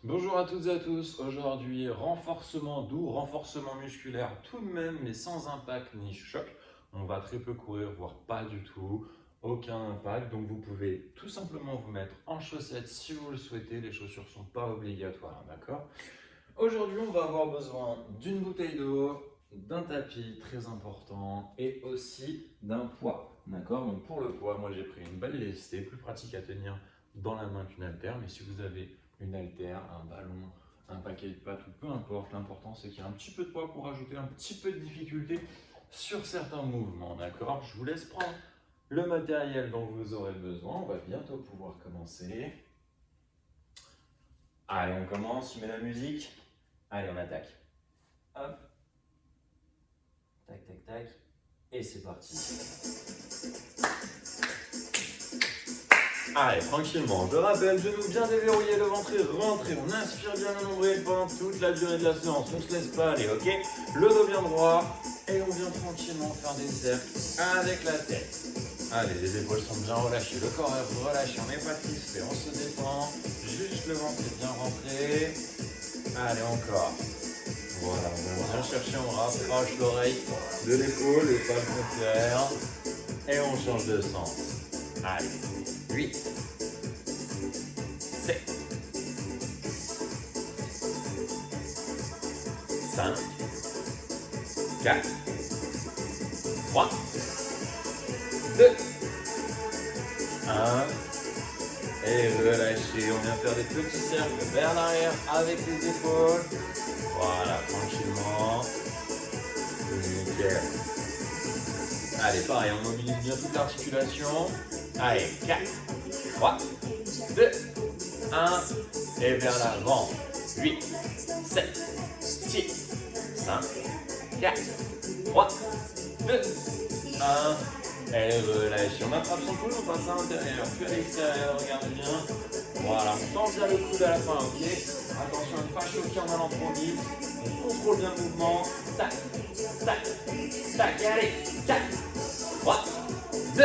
Bonjour à toutes et à tous, aujourd'hui renforcement doux, renforcement musculaire tout de même mais sans impact ni choc. On va très peu courir, voire pas du tout, aucun impact, donc vous pouvez tout simplement vous mettre en chaussettes si vous le souhaitez, les chaussures ne sont pas obligatoires, d'accord? Aujourd'hui on va avoir besoin d'une bouteille d'eau, d'un tapis très important et aussi d'un poids, d'accord? Donc pour le poids, moi j'ai pris une balle lestée, plus pratique à tenir dans la main qu'une haltère, mais si vous avez une haltère, un ballon, un paquet de pâtes ou peu importe, l'important c'est qu'il y ait un petit peu de poids pour ajouter un petit peu de difficulté sur certains mouvements, d'accord? Je vous laisse prendre le matériel dont vous aurez besoin, on va bientôt pouvoir commencer. Allez, on commence, tu mets la musique. Allez, on attaque. Hop. Tac, tac, tac. Et c'est parti. Allez, tranquillement. Je rappelle, genoux bien déverrouillés, le ventre est rentré. On inspire bien le nombril pendant toute la durée de la séance. On ne se laisse pas aller, ok? Le dos bien droit. Et on vient tranquillement faire des cercles avec la tête. Allez, les épaules sont bien relâchées. Le corps est relâché. On n'est pas crispé. On se détend. Juste le ventre est bien rentré. Allez, encore. Voilà, on va bien chercher, on rapproche l'oreille de l'épaule, le pas contraire. Et on change de sens. Allez, 8, 7, 5, 4, 3, 2, 1. Et relâchez, on vient faire des petits cercles vers l'arrière avec les épaules. Voilà, tranquillement. Nickel. Allez, pareil, on mobilise bien toute l'articulation. Allez, 4, 3, 2, 1. Et vers l'avant. 8, 7, 6, 5, 4, 3, 2, 1. Et relâchez. On attrape son coude, on passe à l'intérieur, puis à l'extérieur, regardez bien. Voilà, on tend bien le coude à la fin, ok? Attention à ne pas choquer en allant trop vite. On contrôle bien le mouvement. Tac, tac, tac. Et allez, 4, 3, 2,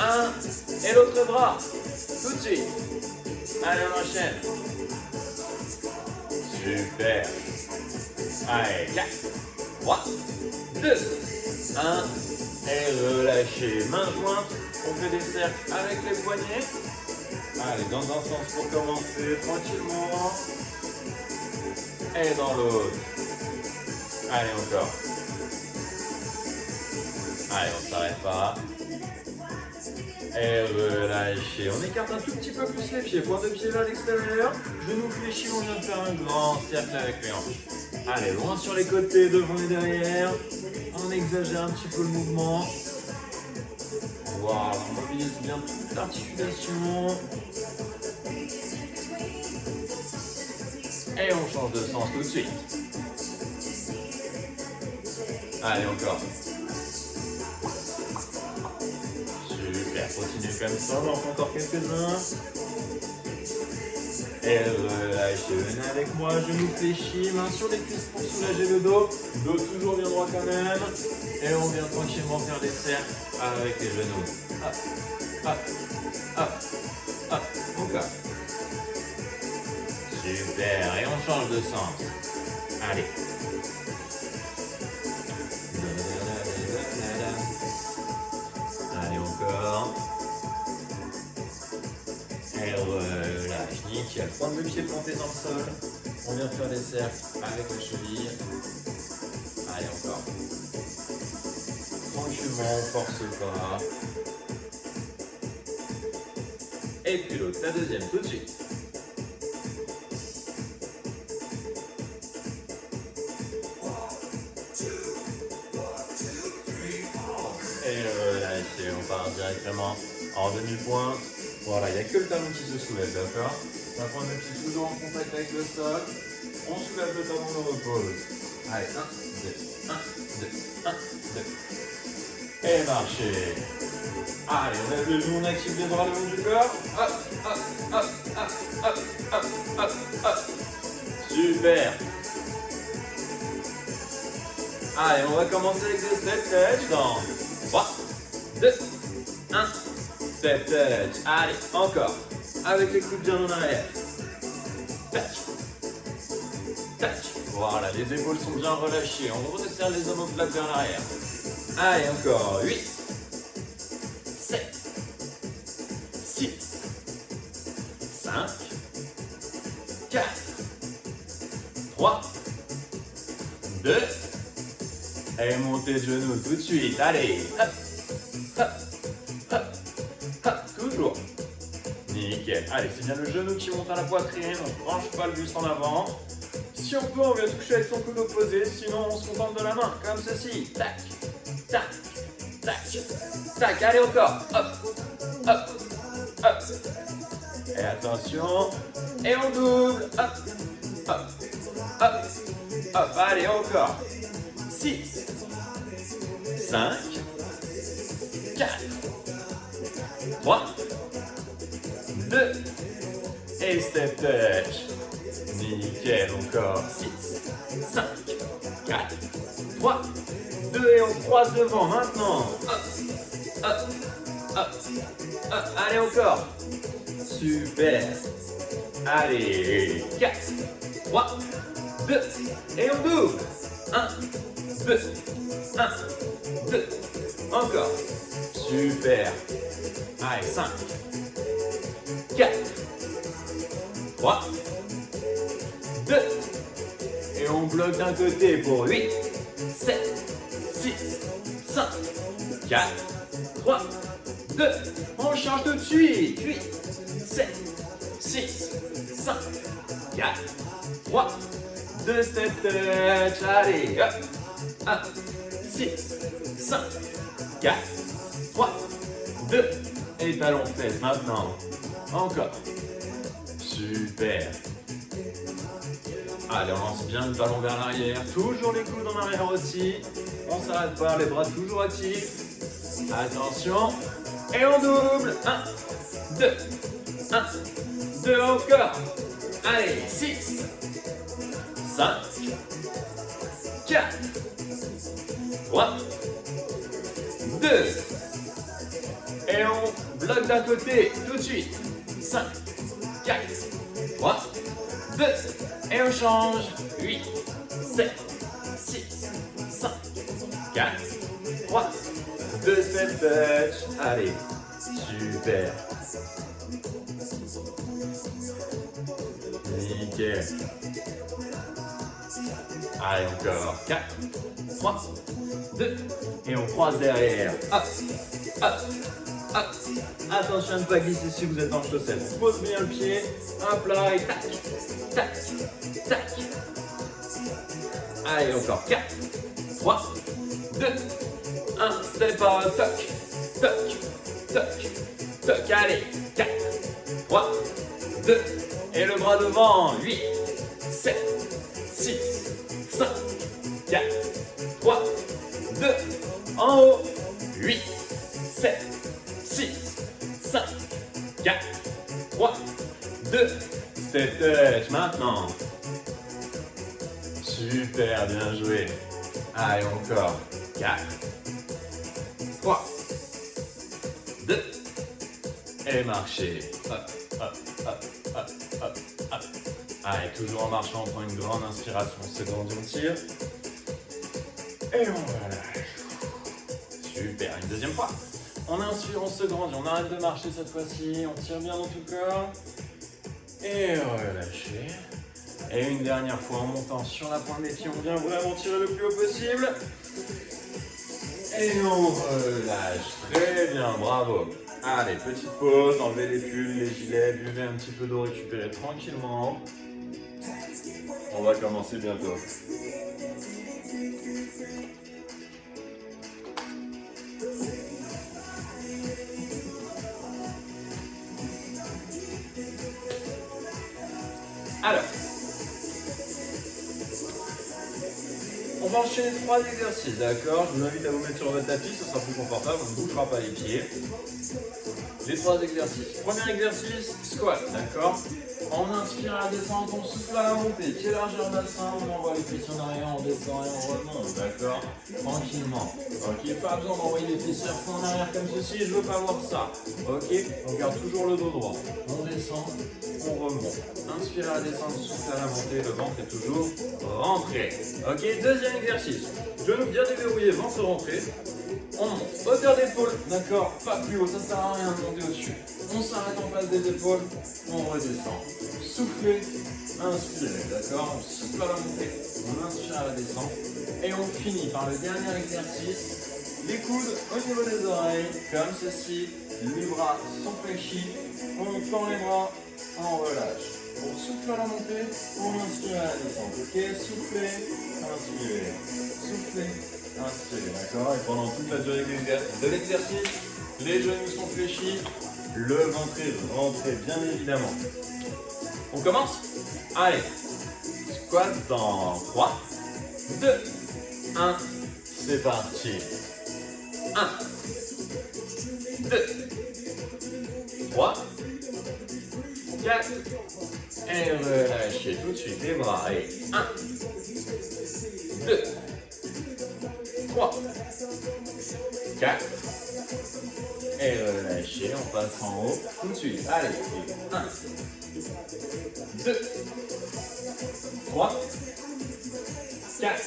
1. Et l'autre bras, tout de suite. Allez, on enchaîne. Super. Allez, 4, 3, 2, 1. Et relâchez. Main jointe, on fait des cercles avec les poignets. Allez, dans un sens pour commencer, tranquillement. Et dans l'autre. Allez, encore. Allez, on ne s'arrête pas. Et relâchez. On écarte un tout petit peu plus les pieds. Point de pied vers l'extérieur. Genoux fléchis, on vient de faire un grand cercle avec les hanches. Allez, loin sur les côtés, devant et derrière. On exagère un petit peu le mouvement. Voilà, on mobilise bien toute l'articulation. Et on change de sens tout de suite. Allez, encore. Super, continue comme ça, on en fait encore quelques-uns. Et relâchez, venez avec moi, genoux fléchis, main sur les cuisses pour soulager le dos. Dos toujours bien droit quand même. Et on vient tranquillement faire des cercles avec les genoux. Hop, hop, hop, hop, encore. Super, et on change de sens. Allez. Allez, encore. Et relâche, nickel. Pointe de pied planté dans le sol. On vient faire des cercles avec la cheville. Allez, encore. Tranquillement, on force pas. Et puis l'autre, la deuxième, tout de suite. Et relâchez, on part directement en demi-pointe. Voilà, il n'y a que le talon qui se soulève, d'accord? La pointe de pied toujours en contact avec le sol. On soulève le talon, on repose. Allez, 1, 2, 1, 2, 1, 2. Et marchez. Allez, on lève le genou, on active les bras le long du corps. Hop, hop, hop, hop, hop, hop, hop, hop. Super. Allez, on va commencer avec des step touch dans 3, 2, 1. Step touch. Allez, encore. Avec les coudes bien en arrière. Tac. Voilà, les épaules sont bien relâchées. On resserre les omoplates vers l'arrière. Allez, encore. 8, 7, 6, 5, 4, 3, 2, et montez de genoux tout de suite. Allez, hop, hop, hop, hop, toujours. Nickel. Allez, c'est bien le genou qui monte à la poitrine. On ne branche pas le buste en avant. Si on peut, on vient toucher avec son coude opposé. Sinon, on se contente de la main, comme ceci. Tac, tac, tac, tac. Allez, encore. Hop, hop, hop. Et attention. Et on double. Hop, hop, hop, hop. Allez, encore. 6, 5, 4, 3, 2, et step touch. Nickel, encore. 6, 5, 4, 3, 2, et on croise devant. Maintenant. Hop, hop, hop, hop. Allez, encore. Super. Allez, 4, 3, 2, et on double. 1, 2, 1, 2, encore. Super. Allez, 5, 4, 3, 2, et on bloque d'un côté pour 8, 7, 6, 5, 4, 3, 2, on change tout de suite. 8, 7, 6, 5, 4, 3, 2, step touch. Allez, hop, 1, 6, 5, 4, 3, 2, et talon fesse maintenant. Encore. Super. Allez, on lance bien le ballon vers l'arrière. Toujours les coudes en arrière aussi. On ne s'arrête pas, les bras toujours actifs. Attention. Et on double. 1, 2, 1, 2, encore. Allez, 6, 5, 4, 3, 2, et on bloque d'un côté tout de suite. 5, 4, 3, 2, et on change. 8, 7, 6, 5, 4, 3, 2, step touch. Allez, super. Nickel. Allez, encore. 4, 3, 2, et on croise derrière. Hop, hop, hop. Attention à ne pas glisser si vous êtes en chaussettes. On pose bien le pied. Hop là, et tac, tac, tac. Allez, encore. 4, 3, 2, 1. Step up. Toc, toc, toc, toc. Allez, 4, 3, 2, et le bras devant. 8, 7, 6, 5, 4, 3, 2, en haut. 8, 7, 6, 5, 4, 3, 2, step touch maintenant. Super, bien joué. Allez, encore. 4, 3, 2, et marchez. Hop, hop, hop, hop, hop, hop. Allez, toujours en marchant, on prend une grande inspiration. Seconde, on tire. Et on relâche. Super, une deuxième fois. On inspire, on se grandit, on arrête de marcher cette fois-ci, on tire bien dans tout le corps. Et relâchez. Et une dernière fois en montant sur la pointe des pieds, on vient vraiment tirer le plus haut possible. Et on relâche. Très bien, bravo. Allez, petite pause, enlevez les pulls, les gilets, buvez un petit peu d'eau, récupérez tranquillement. On va commencer bientôt. Alors, on va enchaîner 3 exercices, d'accord? Je vous invite à vous mettre sur votre tapis, ce sera plus confortable, on ne bougera pas les pieds. Les 3 exercices. Premier exercice, squat, d'accord? On inspire à descendre, on souffle à la montée. Quelle largeur bassin, on envoie les fessiers en arrière, on descend et on remonte, d'accord? Tranquillement. Ok, pas besoin d'envoyer les fessiers en arrière comme ceci, je veux pas voir ça. Ok, on garde toujours le dos droit. On descend, on remonte. Inspire à descendre, souffle à la montée, le ventre est toujours rentré. Ok, deuxième exercice. Genoux bien déverrouillés, ventre rentré. On monte, hauteur d'épaule, d'accord, pas plus haut, ça sert à rien de monter au-dessus. On s'arrête en face des épaules, on redescend. Soufflez, inspirez, d'accord, on souffle à la montée, on inspire à la descente. Et on finit par le dernier exercice, les coudes au niveau des oreilles, comme ceci, les bras sont fléchis, on tend les bras, on relâche. On souffle à la montée, on inspire à la descente, ok, soufflez, inspirez, soufflez. Inspirez, d'accord? Et pendant toute la durée de l'exercice, les genoux sont fléchis, le ventre est rentré, bien évidemment. On commence? Allez, squat dans 3, 2, 1, c'est parti. 1, 2, 3, 4, et relâchez tout de suite les bras. Allez, 1, 2, 3, 4, et relâchez, on passe en haut tout de suite. Allez, 1, 2, 3, 4,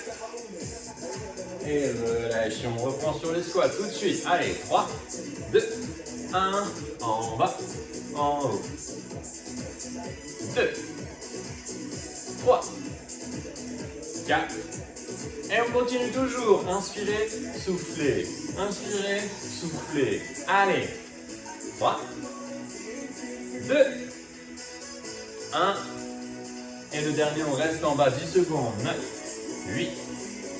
et relâchez, on reprend sur les squats tout de suite. Allez, 3, 2, 1, en bas, en haut. 2, 3, 4, et on continue toujours. Inspirez, soufflez. Inspirez, soufflez. Allez. 3, 2, 1. Et le dernier, on reste en bas. 10 secondes. 9, 8,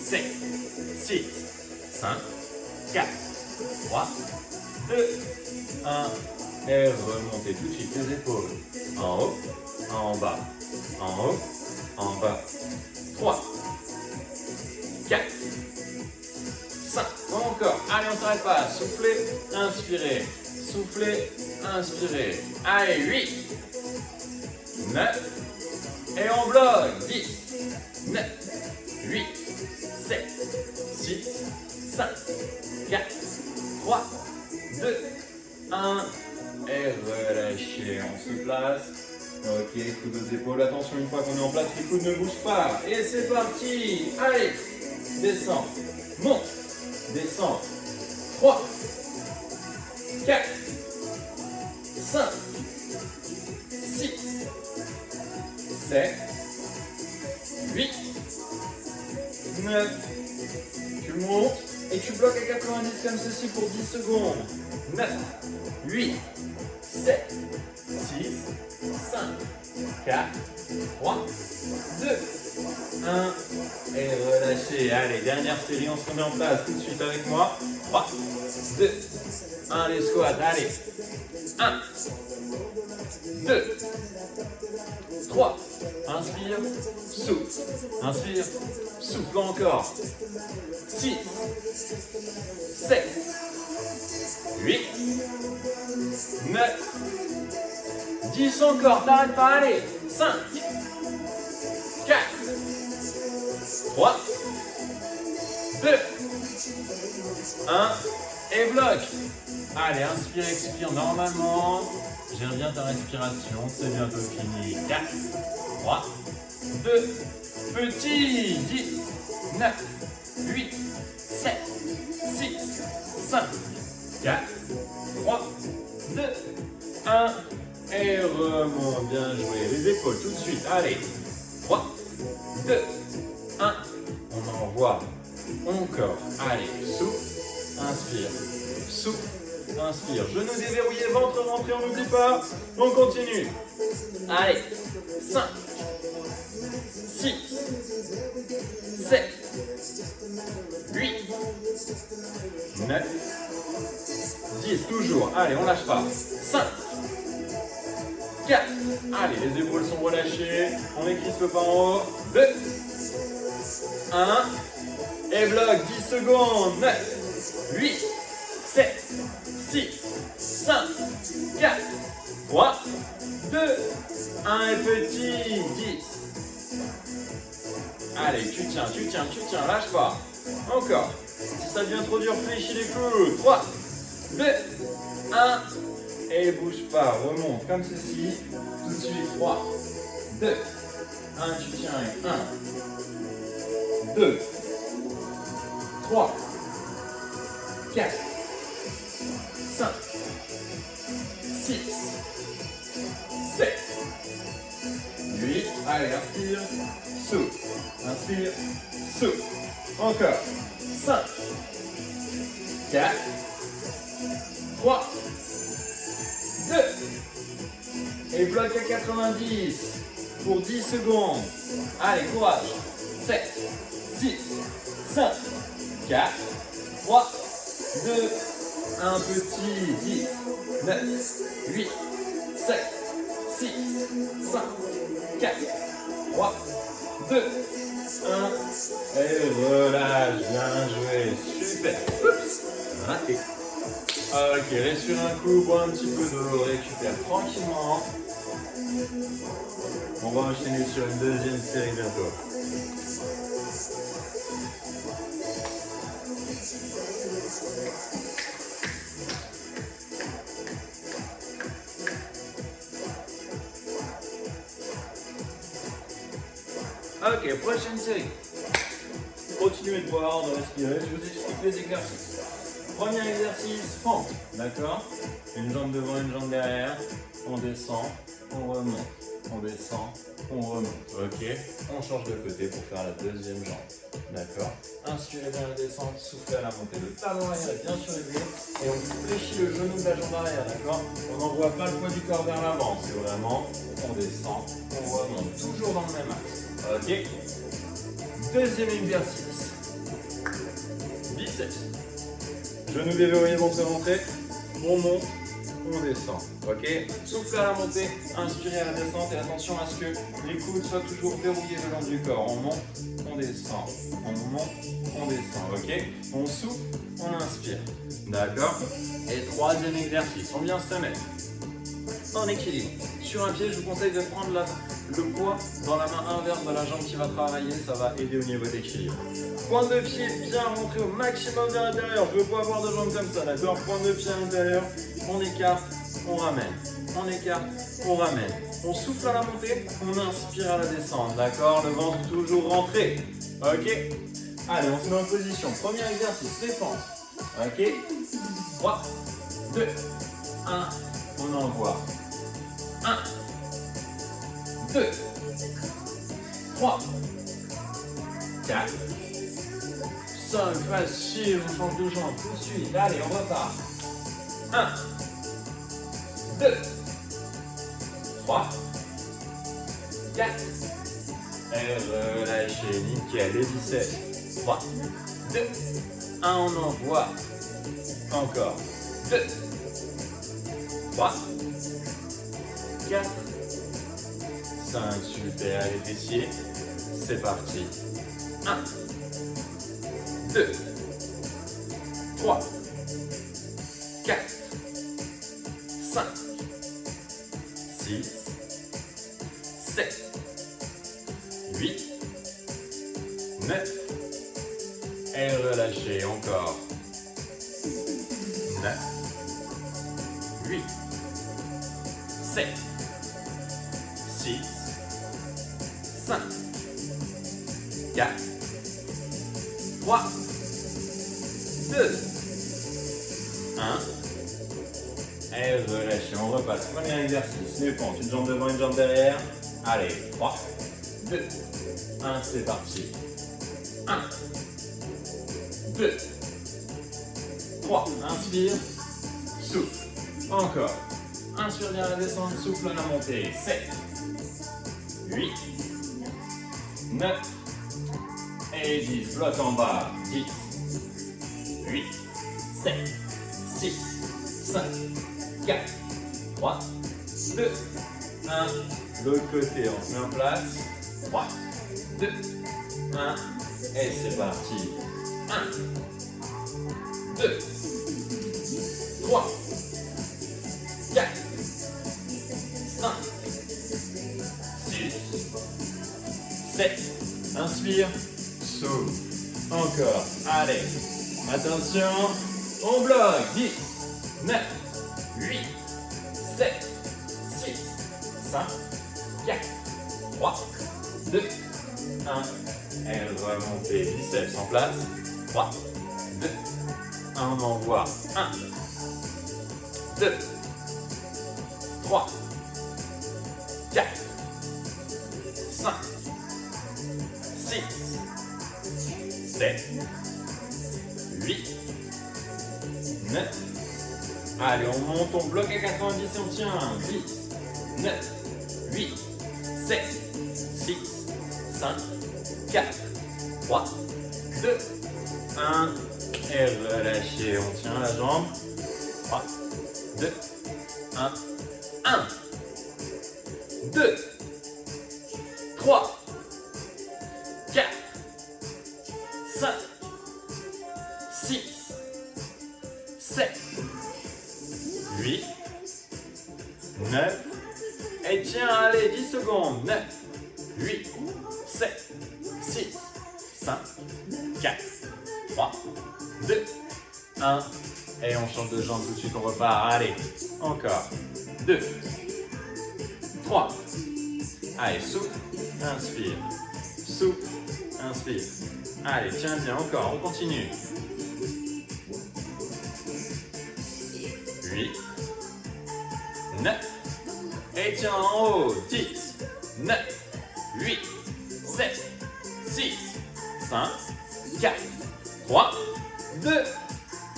7, 6, 5, 4, 3, 2, 1. Et remontez tout de suite les épaules. En haut, en bas, en haut, en bas. 3, 4, 5, encore. Allez, on ne s'arrête pas. Soufflez, inspirez. Soufflez, inspirez. Allez, 8, 9, et on bloque. 10, 9, 8, 7, 6, 5, 4, 3, 2, 1. Et relâchez, on se place. Ok, coudes aux épaules. Attention, une fois qu'on est en place, les coudes ne bougent pas. Et c'est parti. Allez, descends, monte, descends. 3, 4, 5, 6, 7, 8, 9. Tu montes et tu bloques à 90 comme ceci pour 10 secondes. 9, 8, 7, 6, 5, 4, 3, 2, 1. Et relâchez. Allez, dernière série, on se remet en place tout de suite avec moi. 3, 2, 1, les squats. Allez. 1, 2, 3. Inspire, souffle. Inspire, souffle encore. 6, 7, 8, 9, 10 encore, t'arrêtes pas, allez, 5, 4, 3, 2, 1, et bloc. Allez, inspire, expire normalement. Gère bien ta respiration, c'est bientôt fini. 4, 3, 2, petit, 10, 9, 8, 7, 6, 5, 4, 3, 2, 1. Et remonte, bien joué. Les épaules tout de suite. Allez. 3, 2, 1. On envoie. Encore. Allez. Souffle. Inspire. Souffle. Inspire. Genoux déverrouillés, ventre rentré, on n'oublie pas. On continue. Allez. 5, 6, 7, 8, 9, 10. Toujours. Allez, on lâche pas. 5, 4. Allez, les épaules sont relâchées. On n'écrispe pas en haut. 2, 1. Et bloc, 10 secondes. 9, 8, 7, 6, 5, 4, 3, 2, 1 et petit, 10. Allez, tu tiens, lâche pas. Encore. Si ça devient trop dur, fléchis les coudes. 3, 2, 1. Et bouge pas, remonte comme ceci. Tout de suite, 3, 2, 1, tu tiens. 1, 2, 3, 4, 5, 6, 7, 8. Allez, inspire, souffle. Inspire, souffle. Encore. 5, 4, 3, 2. Et bloc à 90 pour 10 secondes. Allez, courage. 7, 6, 5, 4, 3, 2, 1 petit, 10, 9, 8, 7, 6, 5, 4, 3, 2, 1. Et relâche, bien joué, super. Oups. Raté. Ok, respire un coup, bois un petit peu d'eau, récupère tranquillement. On va enchaîner sur une deuxième série bientôt. Ok, prochaine série. Continuez de boire, de respirer, je vous explique les exercices. Premier exercice, fente, d'accord? Une jambe devant, une jambe derrière. On descend, on remonte. On descend, on remonte. Ok? On change de côté pour faire la deuxième jambe. D'accord? Inspirez bien la descente, soufflez à la montée. Le talon arrière est bien surélevé et on fléchit le genou de la jambe arrière, d'accord? On n'envoie pas le poids du corps vers l'avant. C'est vraiment, on descend, on remonte. Toujours dans le même axe. Ok? Deuxième exercice. Biceps. Genou déverrouillé, ventre-rentré. On monte, on descend. Ok? Soufflez à la montée, inspirez à la descente et attention à ce que les coudes soient toujours verrouillés le long du corps. On monte, on descend. On monte, on descend. Ok? On souffle, on inspire. D'accord? Et troisième exercice, on vient se mettre en équilibre. Sur un pied, je vous conseille de prendre le poids dans la main inverse de la jambe qui va travailler. Ça va aider au niveau d'équilibre. Pointe de pied bien rentré au maximum vers l'intérieur. Je veux pas avoir de jambes comme ça, d'accord? Pointe de pied à l'intérieur. On écarte, on ramène. On écarte, on ramène. On souffle à la montée, on inspire à la descente, d'accord? Le ventre toujours rentré. Ok? Allez, on se met en position. Premier exercice, défense. Ok? 3, 2, 1. On envoie. 1, 2, 3, 4, 5, facile, on change de jambe tout de suite. Allez, on repart. 1, 2, 3, 4. Et relâchez, nickel, les biceps. 3, 2, 1, on envoie. Encore. 2, 3, 4, 5, super, les fessiers. C'est parti. 1, 2, 3, 4, 5, 6, 7, 8, 9. Et relâchez encore. 9, 8, 7, 6, 5, 4, 3, 2, 1. Et relâchez, on repasse. Premier exercice, les fentes, une jambe devant, une jambe derrière. Allez, 3, 2, 1, c'est parti. 1, 2, 3, inspire, souffle. Encore. Inspire bien la descente, souffle à la montée. 7, 8, 9 et 10. Bloc en bas. 10, 8, 7, 6, 5, 4, 3, 2, 1. L'autre côté, on se met en place. 3, 2, 1. Et c'est parti. 1, 2, 3, 4, 5, 7. Inspire, souffle. Encore. Allez. Attention. On bloque. 10, 9, 8, 7, 6, 5, 4, 3, 2, 1. Et remontez. Biceps en place. 3, 2, 1. On envoie. 1, 2, 3, 4, 5, 6, 7, 8, 9. Allez, on monte, on bloque à 90 et on tient. 10, 9, 8, 7, 6, 5, 4, 3, 2, 1. Et relâchez, on tient la jambe. 3, 2, 1. 1, 2, 3, 4, 5, 6, 7, 8, 9. Et tiens, allez, 10 secondes. 9, 8, 7, 6, 5, 4, 3, 2, 1. Et on change de jambe tout de suite, on repart. Allez, encore. 2, 3. Allez, souffle, inspire. Souffle, inspire. Allez, tiens bien, encore, on continue. 8, 9. Et tiens en haut. 10, 9, 8, 7, 6, 5, 4, 3, 2,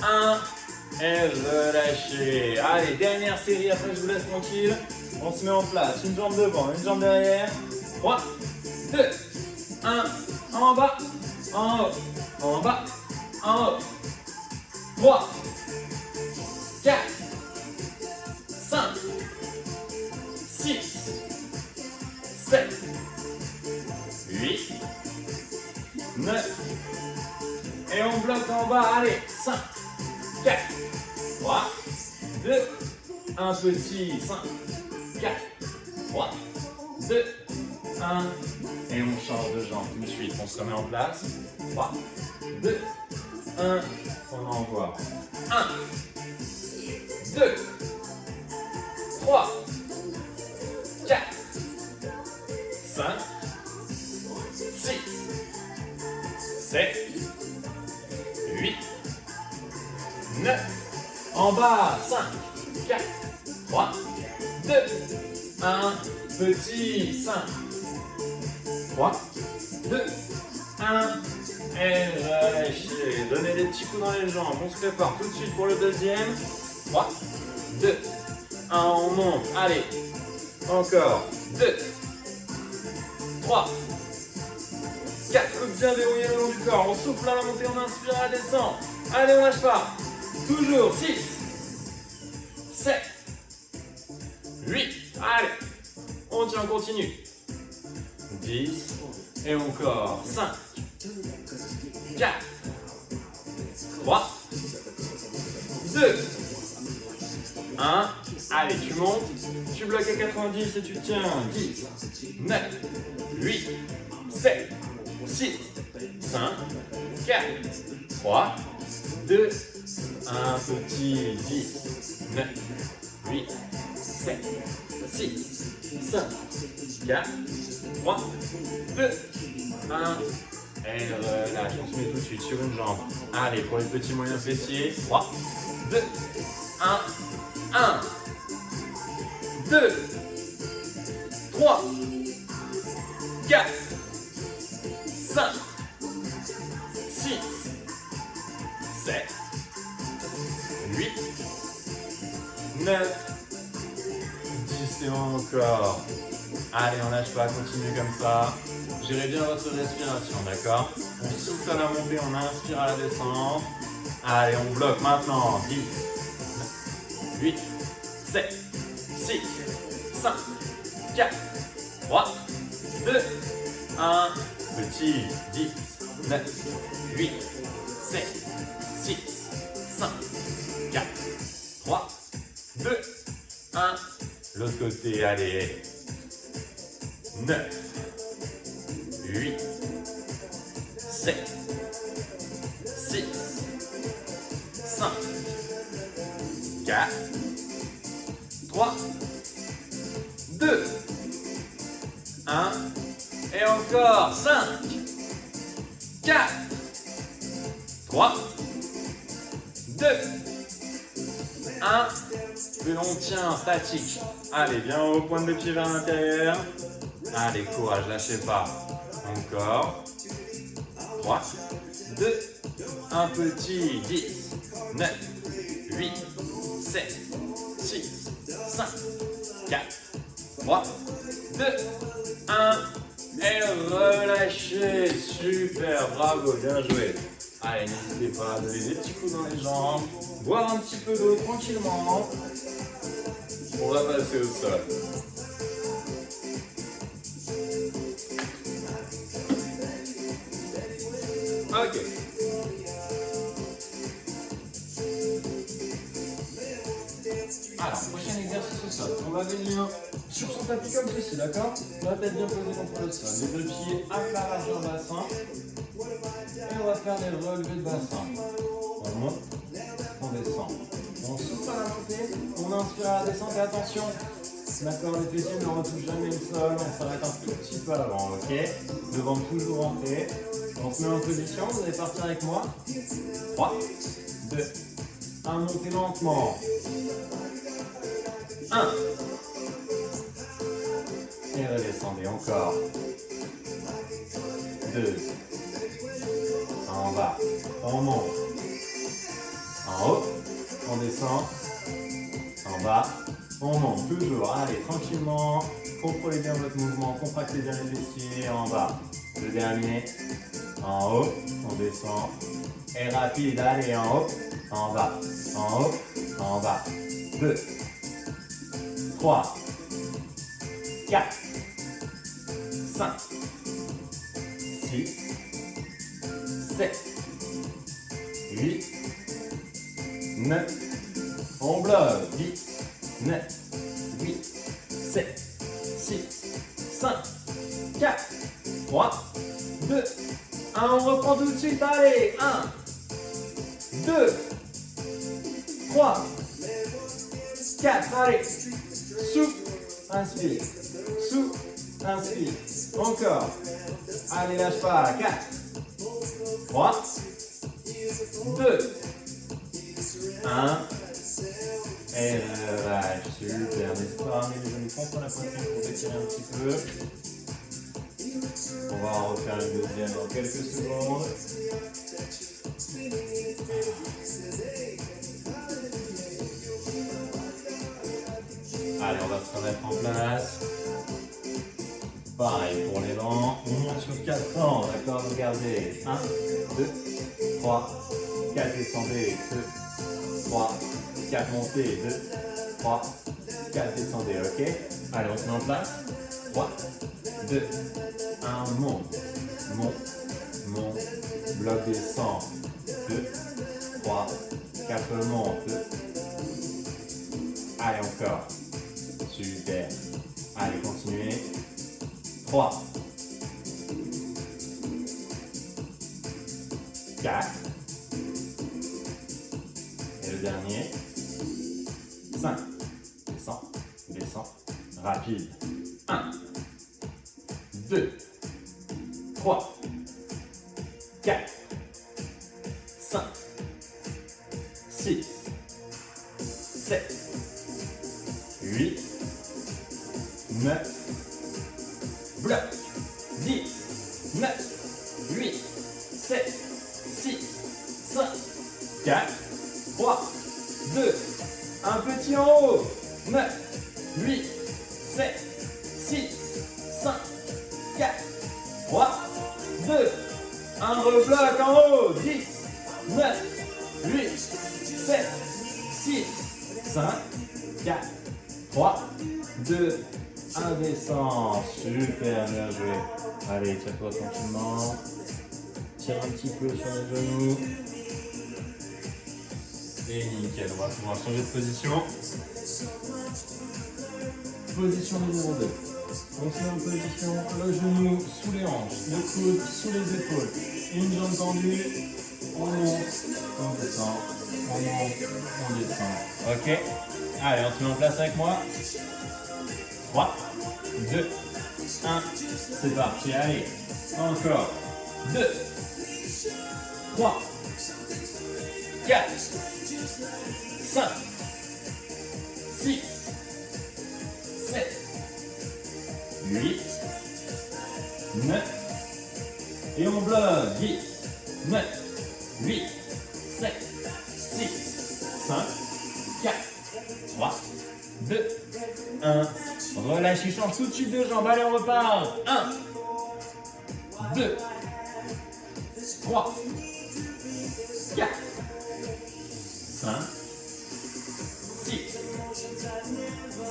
1. Et relâchez. Allez, dernière série, après je vous laisse tranquille. On se met en place. Une jambe devant, une jambe derrière. 3, 2, 1. En bas, en haut, en bas, en haut. 3, 4, 5, 6, 7, 8, 9. Et on bloque en bas. Allez, 5, 4, 3, 2, 1 petit, 5, 4, 3, 2, 1. Et on change de jambe tout de suite. On se remet en place. 3, 2, 1. On envoie. 1, 2, 3, 4, 5, 6, 7, 8, 9. En bas. 5, 4, 3, 2, 1. Petit. 5, 3, 2, 1. Et relâchez. Donnez des petits coups dans les jambes. On se prépare tout de suite pour le deuxième. 3, 2, 1. On monte. Allez. Encore. 2, 3, 4. Bien verrouiller le long du corps. On souffle à la montée, on inspire à la descente. Allez, on lâche pas. Toujours. 6, 7, 8. Allez. On tient, on continue. 10. Et encore. 5, 4, 3, 2, 1. Allez, tu montes. Tu bloques à 90 et tu tiens. 10, 9, 8, 7, 6, 5, 4, 3, 2, 1. Petit. 10, 9, 8, 7, 6, 5, 4, 3, 2, 1. Et relâche, on se met tout de suite sur une jambe. Allez, pour les petits moyens fessiers. 3, 2, 1, 1, 2, 3, 4, 5, 6, 7, 8, 9, 10 et encore. Allez, on lâche pas, continue comme ça. Gérez bien votre respiration, d'accord? On souffle à la montée, on inspire à la descente. Allez, on bloque maintenant. 10, 9, 8, 7, 6, 5, 4, 3, 2, 1. Petit. 10, 9, 8, 7, 6, 5, 4, 3, 2, 1. L'autre côté, allez. 9, 8, 7, 6, 5, 4, 3, 2, 1, et encore 5, 4, 3, 2, 1, puis on tient statique. Allez, bien haut, pointe de pied vers l'intérieur. Allez, courage, lâchez pas. Encore. 3, 2, 1 petit, 10, 9, 8, 7, 6, 5, 4, 3, 2, 1. Et relâchez. Super, bravo, bien joué. Allez, n'hésitez pas à donner des petits coups dans les jambes. Boire un petit peu d'eau tranquillement. On va passer au sol. Ok. Alors, prochain exercice au sol. On va venir sur son tapis comme ceci, d'accord? La tête bien posée contre le sol. Les deux pieds à plat largeur bassin. Et on va faire des relevés de bassin. On monte, on descend. On souffle à la montée, on inspire à la descente et attention. D'accord, les fessiers ne retouchent jamais le sol. On s'arrête un tout petit peu avant, ok? Le ventre toujours rentré. On se met en position, vous allez partir avec moi. 3, 2, 1, montez lentement. 1. Et redescendez encore. 2. En bas. On monte. En haut. On descend. En bas. On monte toujours. Allez, tranquillement. Contrôlez bien votre mouvement. Contractez bien les fessiers. En bas. Le dernier. En haut. On descend. Et rapide. Allez, en haut. En bas. En haut. En bas. 2. 3. 4. 5. 6. 7. 8. 9. On bloque. 10. 9. 8. 7. 6. 5. 4. 3. 2. 1. On reprend tout de suite. Allez. 1. 2. 3. 4. Allez. Souffle. Inspire. Souffle. Inspire. Encore. Allez, lâche pas. 4. 3. 2. 1. Et relâche. Super. N'hésitez pas à ramener les genoux contre la poitrine pour étirer un petit peu. On va en refaire une deuxième dans quelques secondes. Allez, on va se remettre en place. Pareil pour les dents. On monte sur 4 temps, d'accord? Regardez. 1, 2, 3, 4, descendez. 2, 3, 4, montez. 2, 3, 4, descendez, ok? Allez, on se met en place. 3, 2, 1, monte. Monte, monte. Bloc descend. 2, 3, 4, monte. 2. Allez, encore. Super. Allez, continuez. 3. 4. Et le dernier. 5. Descends. Descends. Rapide. 1. 2. 3. 4. 5. 6. 7. 8. 9. Bloc. 10. 9. 8. 7. 6. 5. 4. 3. 2. Un petit en haut. 9. 8. 7. 6. 5. 4. 3. 2. Un rebloc en haut. 10. 9. 8. 7. 6. 5. 4. 3. 2. 1 descend. Super, bien joué. Allez, tire-toi tranquillement. Tire un petit peu sur les genoux. Et nickel, on va pouvoir changer de position. Position numéro 2. On se met en position, le genou sous les hanches, le coude sous les épaules. Une jambe tendue, on monte, on descend, on monte, on descend. Ok? Allez, on se met en place avec moi. 3, 2, 1, c'est parti. Allez, encore. 2, 3, 4, 5, 6, 7, 8, 9, et on bloque. 10, 9, 8, 7, 6, 5, 4, 3, 2, 1. Relâchez, change tout de suite de jambes. Allez, on repart. 1, 2, 3, 4, 5, 6,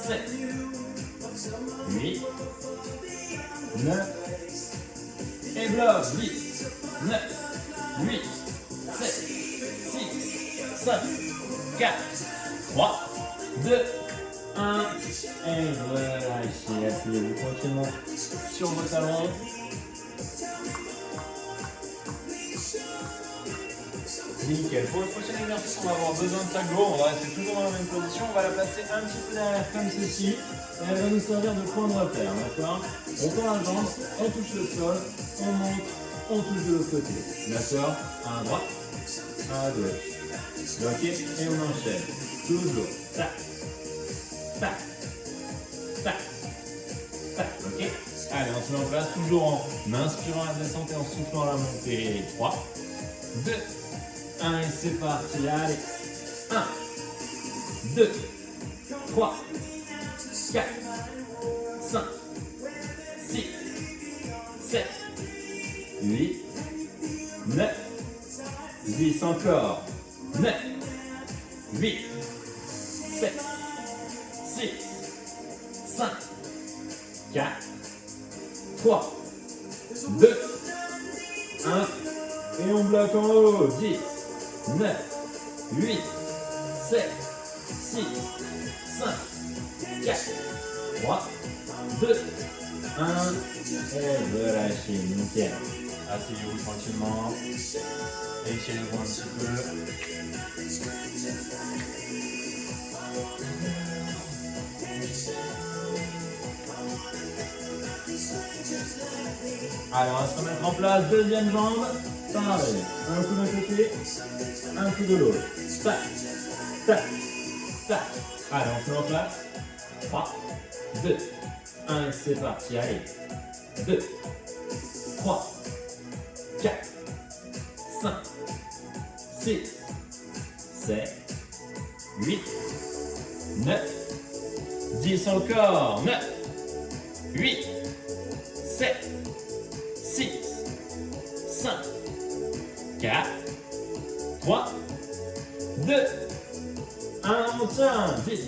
7, 8, 9, et bloc. 10, 9, 8, 7, 6, 5, 4, 3, 2, 1. Et relâchez. Appuyez-vous tranquillement sur vos talons. Nickel. Pour le prochain exercice, on va avoir besoin de sa go. On va rester toujours dans la même position. On va la placer un petit peu derrière comme ceci. Et elle va nous servir de point de repère. D'accord? On tend la jambe, on touche le sol, on monte, on touche de l'autre côté. D'accord? À droite, à gauche. Ok? Et on enchaîne. Toujours. Tac. Tac. Tac. Tac. Ok? Allez, on se met en place toujours en inspirant la descente et en soufflant la montée. 3, 2, 1 et c'est parti. Allez. 1, 2, 3, 4, 5, 6, 7, 8, 9, 10 encore. 9, 8, 7, 6, 5, 4, 3, 2, 1. Et on bloque en haut. 10, 9, 8, 7, 6, 5, 4, 3, 2, 1. Et relâchez. Nickel. Asseyez-vous tranquillement. Étirez-vous un petit peu. Allez, on va se remettre en place. Deuxième jambe. Pareil. Un coup d'un côté, un coup de l'autre. Tac, tac, tac. Allez, on se met en place. 3, 2, 1, c'est parti. Allez. 2, 3, 4, 5, 6, 7, 8, 9, 10 encore. 9, 8, 7, 6, 5, 4, 3, 2, 1, on tient. 10,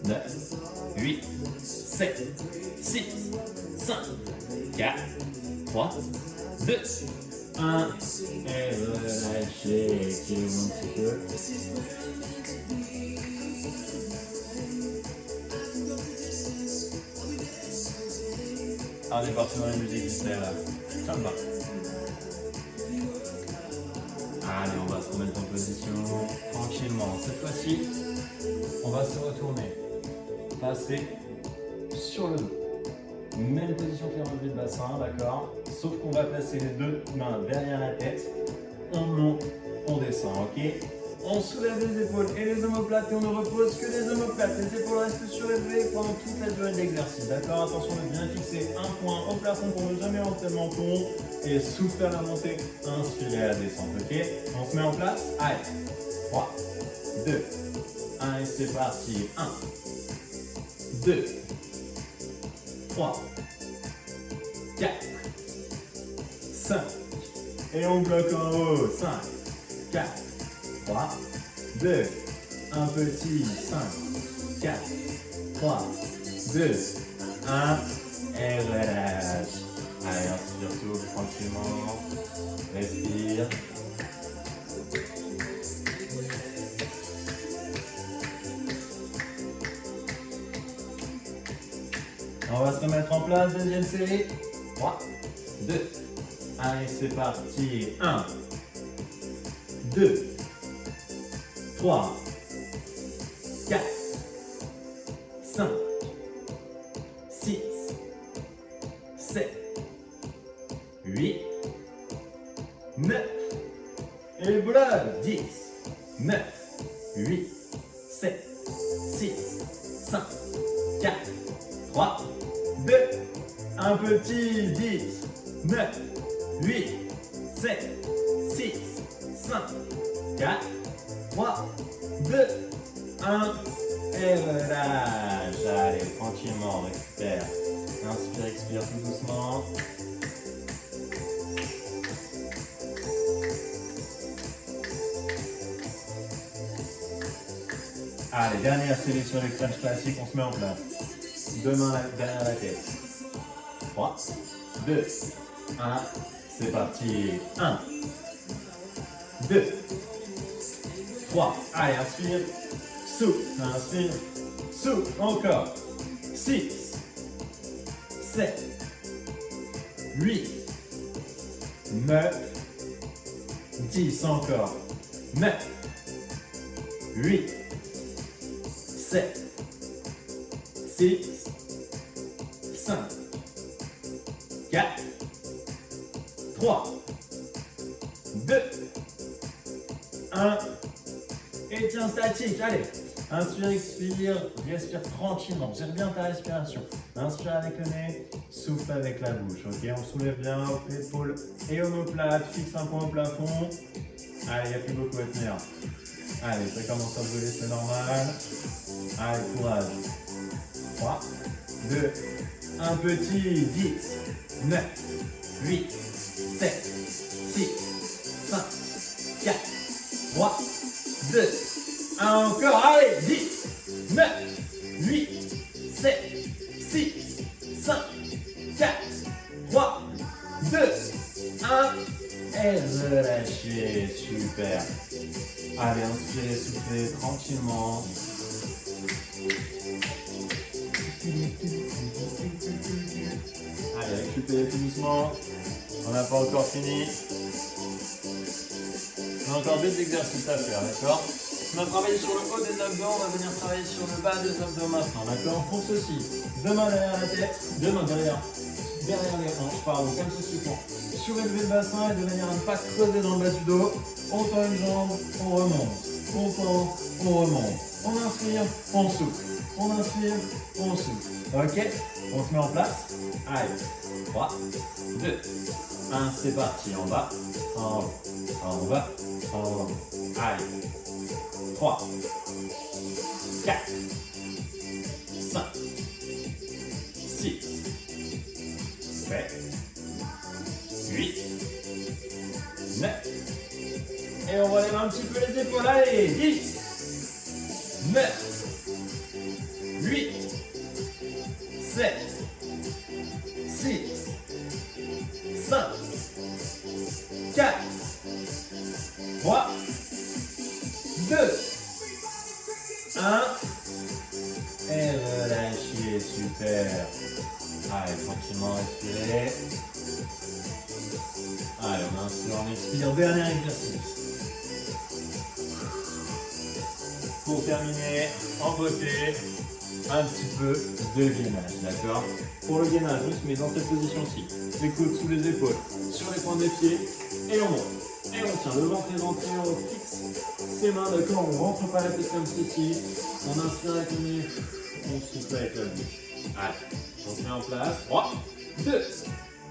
9, 8, 7, 6, 5, 4, 3, 2, 1. Et relâchez. Étirez-vous un petit peu. On est parti dans la musique du cinéma. Ça me va. Allez, on va se remettre en position tranquillement. Cette fois-ci, on va se retourner. Passer sur le dos. Même position que les relevés de bassin, d'accord? Sauf qu'on va placer les deux mains derrière la tête. On monte, on descend, ok? On soulève les épaules et les omoplates et on ne repose que les omoplates. Les épaules restent surélevées pendant toute la durée de l'exercice, d'accord? Attention de bien fixer un point au plafond pour ne jamais rentrer le menton et souffler à la montée, inspirer à la descente, ok? On se met en place, allez, 3, 2, 1 et c'est parti, 1, 2, 3, 4, 5, et on bloque en haut, 5, 4, 3, 2, un petit, 5, 4, 3, 2, 1, et relâche. Allez, inspire souffle tranquillement, respire. On va se remettre en place. place, deuxième série. 3, 2. Allez, c'est parti. 1, 2, 3, 4, 5, 6, 7, 8, 9. Et le bloc. 10, 9, 8, 7, 6, 5, 4, 3, 2, un petit, 10, 9, 8, 7, 6, 5, 4, 3, 2, 1, et relâche. Allez, tranquillement, récupère. Inspire, expire tout doucement. Allez, dernière série sur les crunchs classiques, on se met en place. Deux mains derrière la tête. 3, 2, 1, c'est parti. 1, 2, 3, allez, inspire, souffle, inspire, souffle, encore. 6, 7, 8, 9, 10, encore. 9, 8, 7, 6, 5, 4, 3, 2, 1. Et tiens statique, allez. Inspire, expire, respire tranquillement. Observe bien ta respiration. Inspire avec le nez, souffle avec la bouche. Ok, on soulève bien l'épaule et omoplate, fixe un point au plafond. Allez, il n'y a plus beaucoup à tenir. Allez, ça commence à brûler, c'est normal. Allez, courage. 3, 2, un petit, 10, 9, 8, 7, 6, 5, 4, 3, 2, 1, encore, allez, 10, 9, 8, 7, 6, 5, 4, 3, 2, 1, et relâchez, super. Allez, inspirez, soufflez tranquillement. Allez, récupérez tout doucement. On n'a pas encore fini. On a encore deux exercices à faire, d'accord? On a travaillé sur le haut des abdos, on va venir travailler sur le bas des abdos maintenant, d'accord? Pour ceci, deux mains derrière la tête, deux mains derrière les hanches, pardon, comme ceci pour surélever le bassin et de manière à ne pas creuser dans le bas du dos. On tend une jambe, on remonte. On tend, on remonte. On inspire, on souffle. On inspire, on souffle. Ok? On se met en place. Allez. 3, 2, 1, c'est parti. En bas, en haut, en bas, en haut. Allez. 3, 4, 5, 6, 7, 8, 9. Et on relève un petit peu les épaules. Allez, 10, 9, 8, 7, 6, 5, 4, 3, 2, 1. Et relâchez, super. Allez, tranquillement, respirez. Allez, on inspire, on expire. Dernier exercice. Pour terminer, en beauté, un petit peu de gainage, d'accord? Pour le gainage, on se met dans cette position-ci. Les coudes sous les épaules, sur les points des pieds, et on monte. Et on tient le ventre et rentré, on fixe ses mains, d'accord? On rentre pas la tête comme ceci. On inspire avec le nez, on souffle avec la bouche. Allez, on se met en place. 3, 2,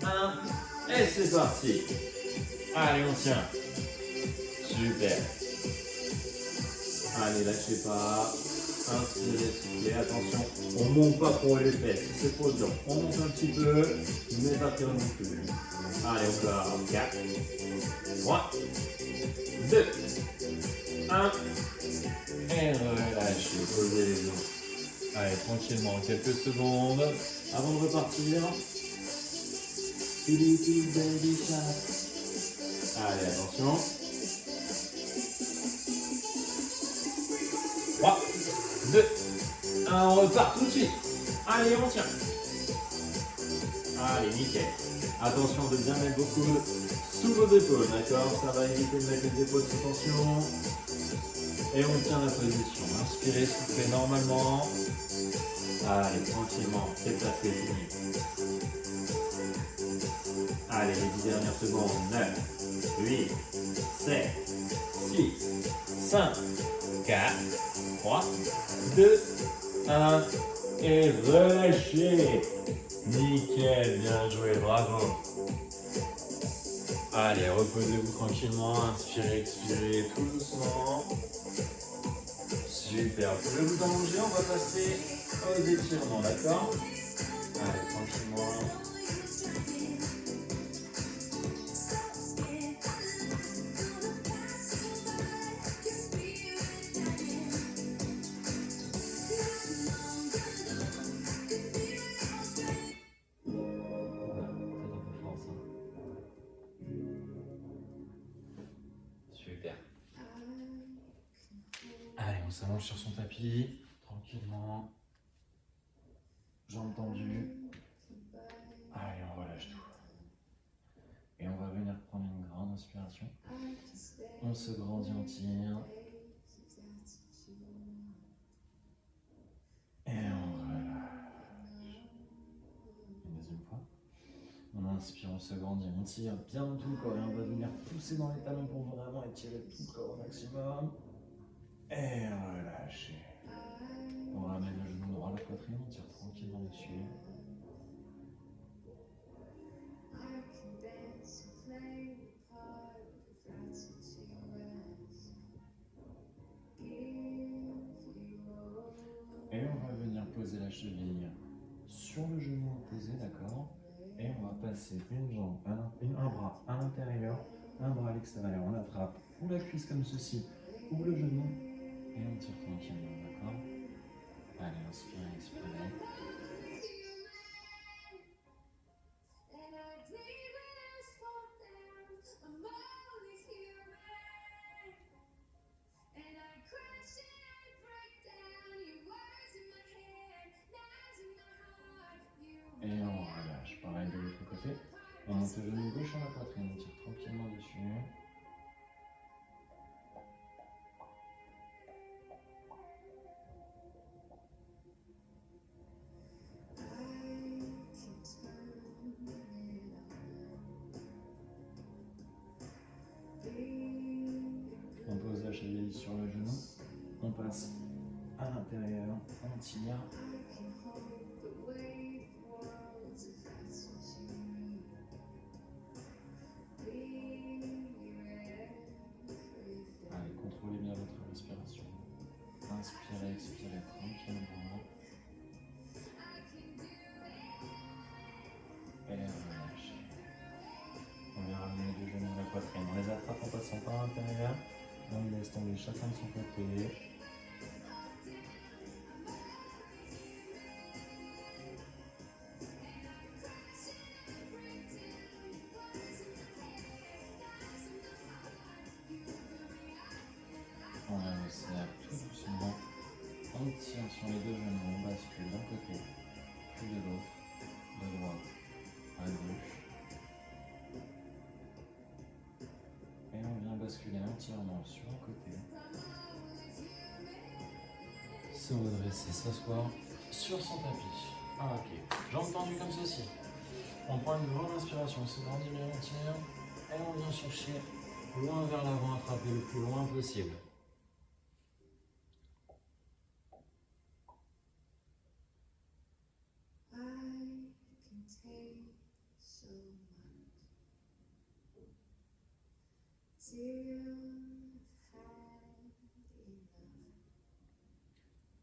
1, et c'est parti. Allez, on tient. Super. Allez, lâchez pas. Inspirez, soufflez. Attention, on ne monte pas trop les fesses. C'est trop dur. On monte un petit peu, mais pas trop non plus. Allez, encore. 4, 3, 2, 1. Et relâchez. Posez les os. Allez, tranquillement, quelques secondes avant de repartir. Allez, attention. 3, 2, 1, on repart tout de suite. Allez, on tient. Allez, nickel. Attention de bien mettre vos coudes sous vos épaules, d'accord? Ça va éviter de mettre les épaules sous tension. Et on tient la position. Inspirez, soufflez normalement. Allez, tranquillement, c'est presque fini. Allez, les 10 dernières secondes. 9, 8, 7, 6, 5, 4, 3, 2, 1. Et relâchez. Nickel, bien joué, bravo. Allez, reposez-vous tranquillement, inspirez, expirez tout doucement. Super, vous pouvez vous allonger, on va passer aux étirements, d'accord? Allez, tranquillement. Super. Allez, on s'allonge sur son tapis, tranquillement. Jambes tendues. Allez, on relâche tout. Et on va venir prendre une grande inspiration. On se grandit, on tire. Et on relâche. Une deuxième fois. On inspire, on se grandit, on tire bien tout le corps et on va venir pousser dans les talons pour vraiment étirer tout le corps au maximum. Et relâcher. On ramène le genou droit à la poitrine, on tire tranquillement dessus. Et on va venir poser la cheville sur le genou opposé, d'accord? Et on va passer une jambe, un bras à l'intérieur, un bras à l'extérieur. On attrape ou la cuisse comme ceci, ou le genou, et on tire tranquillement, d'accord? Allez, inspirez, expirez. Et on relâche. Pareil de l'autre côté. On monte le genou gauche à la poitrine, on tire tranquillement dessus. On pose la cheville sur le genou. On passe à l'intérieur, on tire. Allez, contrôlez bien votre respiration. Inspirez, expirez tranquillement. Et relâchez. On vient ramener les deux genoux à la poitrine. On les attrape en passant par l'intérieur. On les laisse tomber chacun de son côté. On resserre tout doucement. On tire sur les deux genoux, on bascule d'un côté, puis de l'autre, de droite à gauche. Et on vient basculer entièrement sur un côté. Se redresser, s'asseoir sur son tapis. Ah, ok. Jambes tendues comme ceci. On prend une grande inspiration, on se grandit bien, on tire. Et on vient chercher loin vers l'avant, attraper le plus loin possible.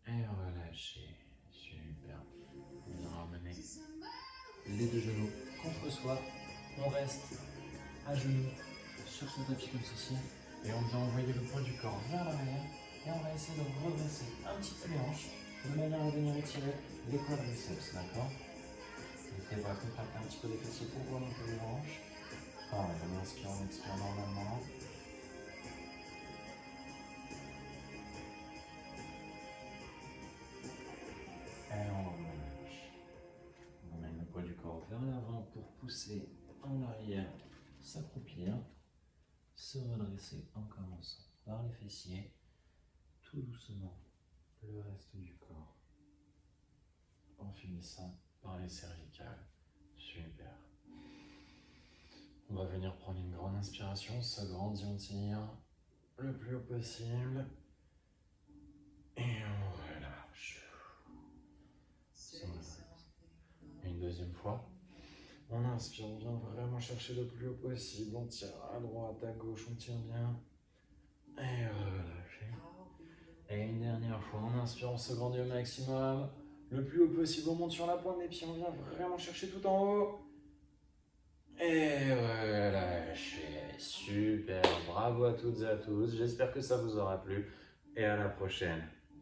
Et relâchez. Super. On vient ramener les deux genoux contre soi. On reste à genoux sur son tapis comme ceci. Et on vient envoyer le poids du corps vers l'arrière. Et on va essayer de redresser un petit peu les hanches de manière à venir étirer les quadriceps, d'accord? N'hésitez pas à contracter un petit peu les fessiers pour remonter les hanches. Pareil, on inspire, on expire normalement. Et on relâche. On emmène le poids du corps vers l'avant. pousser en arrière, s'accroupir, se redresser en commençant par les fessiers, tout doucement le reste du corps, en finissant par les cervicales. Super. On va venir prendre une grande inspiration, s'agrandit, on tire le plus haut possible et on relâche. Ça relaxe. Et une deuxième fois, on inspire, on vient vraiment chercher le plus haut possible, on tire à droite, à gauche, on tire bien et relâchez. Et une dernière fois, on inspire, on se grandit au maximum, le plus haut possible, on monte sur la pointe des pieds, on vient vraiment chercher tout en haut. Et relâchez. Super, bravo à toutes et à tous. J'espère que ça vous aura plu et à la prochaine.